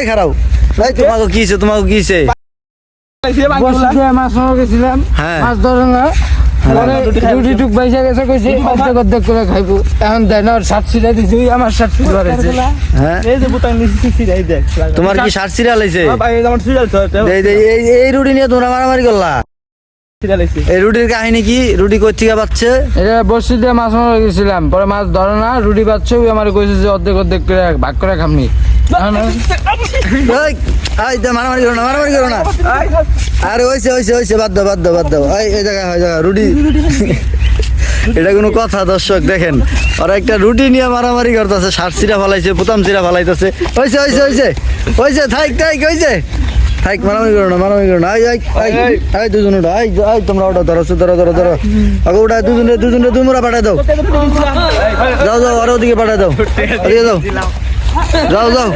খারাপ তোমাকে কিছে মাছ গেছিলাম মাছ ধরে না রুটি টুক পয়সা গেছে কইছি অর্ধেক করে খাইবো এখন দেন আর 60 সিরা দিছি আমার 60 সিরা রয়েছে হ্যাঁ এই যে বুতান নিছি সিরাই দেখ তোমার কি 60 সিরা লাইছে ভাই আমার সিরিয়াল তো এই রুটি নিয়ে তোমরা মারামারি করলা সিরিয়াল আছে এই রুটির কাহিনী কি রুটি কই থেকে পাচ্ছে এটা বসি দিয়ে মাছ মারা গেছিলাম পরে মাছ ধরে না রুটি পাচ্ছে ওই আমার কইছে যে অর্ধেক করে ভাগ করে খামনি মারামারি করো না আরে হইছে বাদ দাও এই জায়গা রুটি এটা কোনো কথা দর্শক দেখেন ওরা একটা রুটি নিয়ে মারামারি করতেছে 60 সিরা ফালাইছে প্রথম সিরা ফালাইতেছে হইছে থাক মারামারি করো না আই দুজন ওটা আই তোমরা ওটা ধরো আগে ওটা দুজনে তোমরা পাঠায় দাও যাও আরো ওদিকে পাঠায় দাও যাও